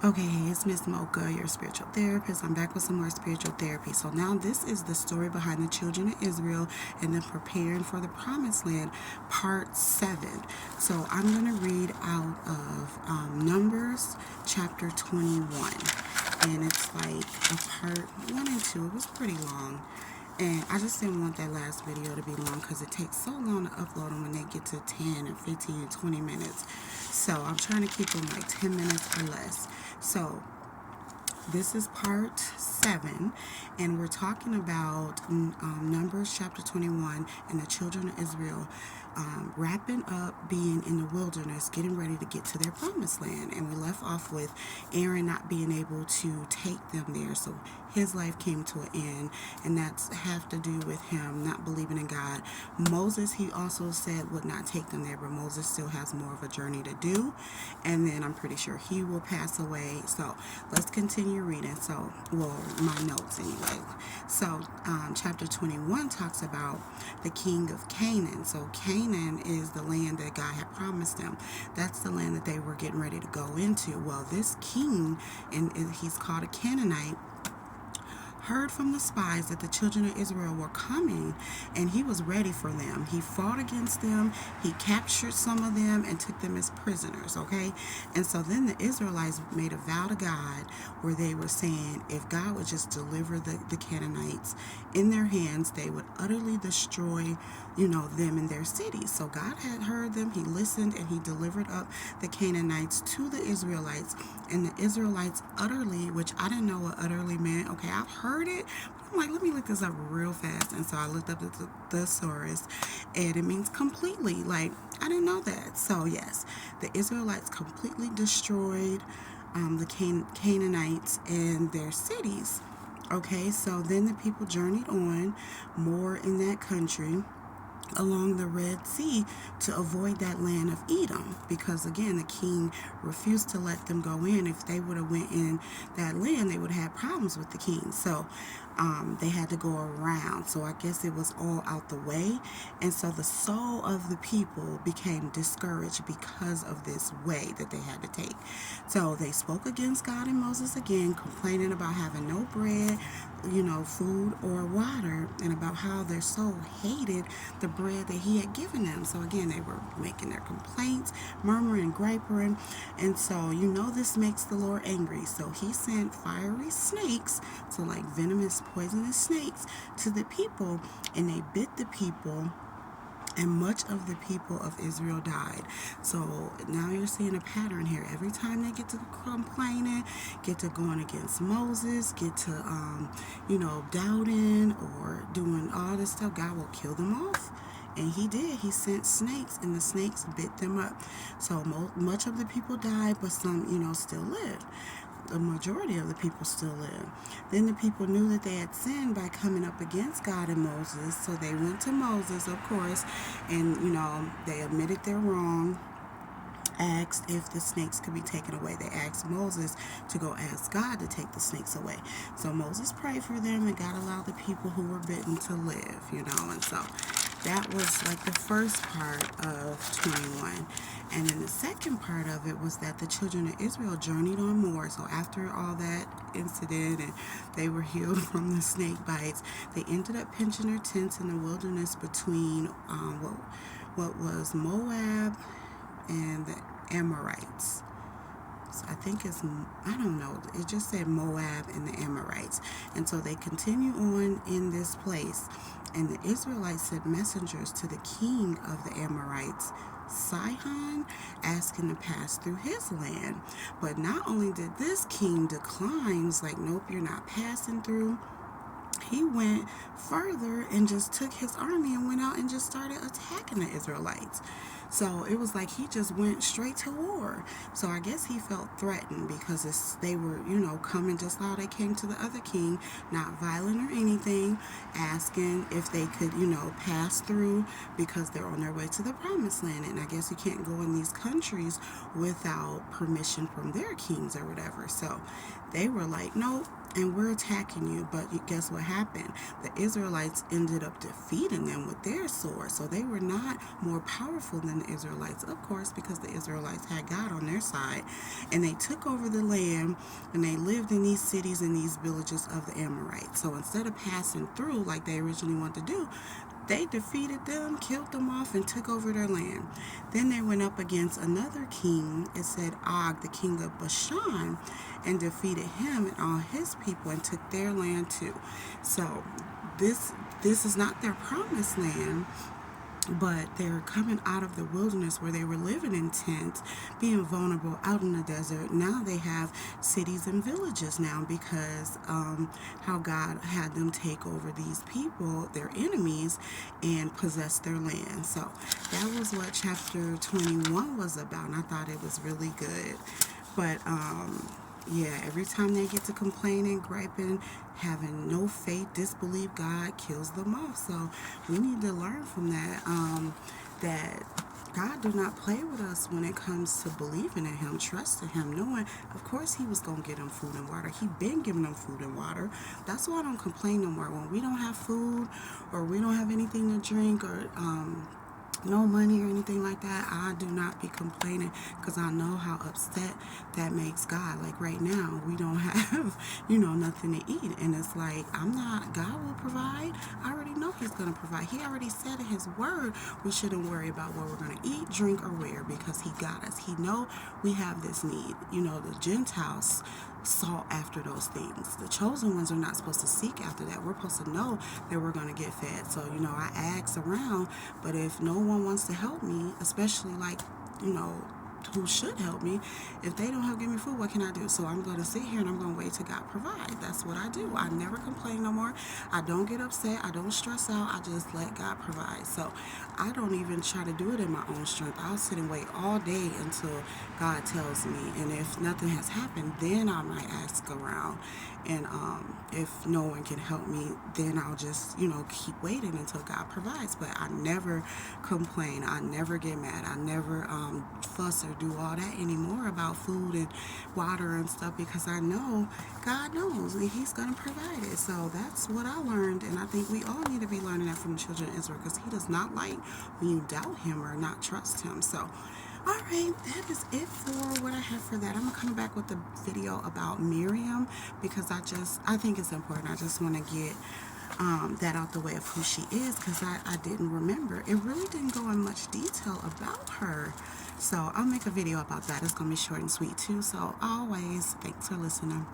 Okay, hey, it's Miss Mocha, your spiritual therapist. I'm back with some more spiritual therapy. So now this is the story behind the children of Israel and them preparing for the promised land, part 7. So I'm going to read out of Numbers chapter 21. And it's like a part 1 and 2. It was pretty long. And I just didn't want that last video to be long because it takes so long to upload them when they get to 10 and 15 and 20 minutes. So I'm trying to keep them like 10 minutes or less. So this is part 7, and we're talking about Numbers chapter 21 and the children of Israel wrapping up being in the wilderness, getting ready to get to their promised land. And we left off with Aaron not being able to take them there, so his life came to an end, and that's have to do with him not believing in God. Moses, he also said, would not take them there, but Moses still has more of a journey to do, and then I'm pretty sure he will pass away. So let's continue reading. So, well, my notes anyway. So chapter 21 talks about the king of Canaan. So Canaan is the land that God had promised them. That's the land that they were getting ready to go into. Well, this king, and he's called a Canaanite, heard from the spies that the children of Israel were coming, and he was ready for them. He fought against them, he captured some of them and took them as prisoners, okay? And so then the Israelites made a vow to God where they were saying if God would just deliver the Canaanites in their hands, they would utterly destroy, them and their cities. So God had heard them, he listened, and he delivered up the Canaanites to the Israelites. And the Israelites utterly, which I didn't know what utterly meant. Okay, I've heard it, but I'm like, let me look this up real fast. And so I looked up the thesaurus, and it means completely. Like, I didn't know that. So yes, the Israelites completely destroyed the Canaanites and their cities. Okay, so then the people journeyed on more in that country along the Red Sea to avoid that land of Edom, because again the king refused to let them go in. If they would have went in that land, they would have had problems with the king. So they had to go around. So I guess it was all out the way, and so the soul of the people became discouraged because of this way that they had to take. So they spoke against God and Moses again, complaining about having no bread, food or water, and about how their soul hated the bread that he had given them. So again, they were making their complaints, murmuring, griping, and so this makes the Lord angry. So he sent fiery snakes, so like venomous, poisonous snakes, to the people, and they bit the people, and much of the people of Israel died. So now you're seeing a pattern here. Every time they get to complaining, get to going against Moses, get to doubting or doing all this stuff, God will kill them off. And he did. He sent snakes, and the snakes bit them up. So much of the people died, but some still lived. The majority of the people still live. Then the people knew that they had sinned by coming up against God and Moses, so they went to Moses, of course, and they admitted their wrong, asked if the snakes could be taken away. They asked Moses to go ask God to take the snakes away. So Moses prayed for them, and God allowed the people who were bitten to live, and so that was like the first part of 21. And then the second part of it was that the children of Israel journeyed on more. So after all that incident and they were healed from the snake bites, they ended up pitching their tents in the wilderness between what was Moab and the Amorites. So I think I don't know, it just said Moab and the Amorites. And so they continue on in this place. And the Israelites sent messengers to the king of the Amorites, Sihon, asking to pass through his land. But not only did this king decline, it's like, nope, you're not passing through. He went further and just took his army and went out and just started attacking the Israelites. So it was like he just went straight to war. So I guess he felt threatened because they were, coming just how they came to the other king, not violent or anything, asking if they could, pass through because they're on their way to the promised land. And I guess you can't go in these countries without permission from their kings or whatever. So they were like, nope, and we're attacking you. But guess what happened? The Israelites ended up defeating them with their sword. So they were not more powerful than the the Israelites, of course, because the Israelites had God on their side. And they took over the land, and they lived in these cities and these villages of the Amorites. So instead of passing through like they originally wanted to do, they defeated them, killed them off, and took over their land. Then they went up against another king. It said Og, the king of Bashan, and defeated him and all his people and took their land too. So this is not their promised land, but they're coming out of the wilderness where they were living in tents, being vulnerable out in the desert. Now they have cities and villages now because how God had them take over these people, their enemies, and possess their land. So that was what chapter 21 was about, and I thought it was really good. But yeah, every time they get to complaining, griping, having no faith, disbelief, God kills them off. So we need to learn from that, that God do not play with us when it comes to believing in Him, trusting Him, knowing, of course, He was going to give them food and water. He been giving them food and water. That's why I don't complain no more. When we don't have food or we don't have anything to drink or no money or anything like that, I do not be complaining because I know how upset that makes God. Like right now, we don't have, nothing to eat. And it's like, God will provide. I already know He's going to provide. He already said in His word, we shouldn't worry about what we're going to eat, drink, or wear because He got us. He know we have this need. The Gentiles sought after those things. The chosen ones are not supposed to seek after that. We're supposed to know that we're going to get fed. So, I ask around, but if no one wants to help me, especially like, who should help me, if they don't help give me food, what can I do? So I'm going to sit here and I'm going to wait till God provide. That's what I do. I never complain no more. I don't get upset. I don't stress out. I just let God provide. So I don't even try to do it in my own strength. I'll sit and wait all day until God tells me. And if nothing has happened, then I might ask around. And if no one can help me, then I'll just, keep waiting until God provides. But I never complain. I never get mad. I never fuss or do all that anymore about food and water and stuff because I know God knows and He's going to provide it. So that's what I learned, and I think we all need to be learning that from the children of Israel because He does not like when you doubt Him or not trust Him. So all right, that is it for what I have for that. I'm going to come back with a video about Miriam because I think it's important. I just want to get that out the way of who she is because I didn't remember. It really didn't go in much detail about her. So I'll make a video about that. It's going to be short and sweet too. So always, thanks for listening.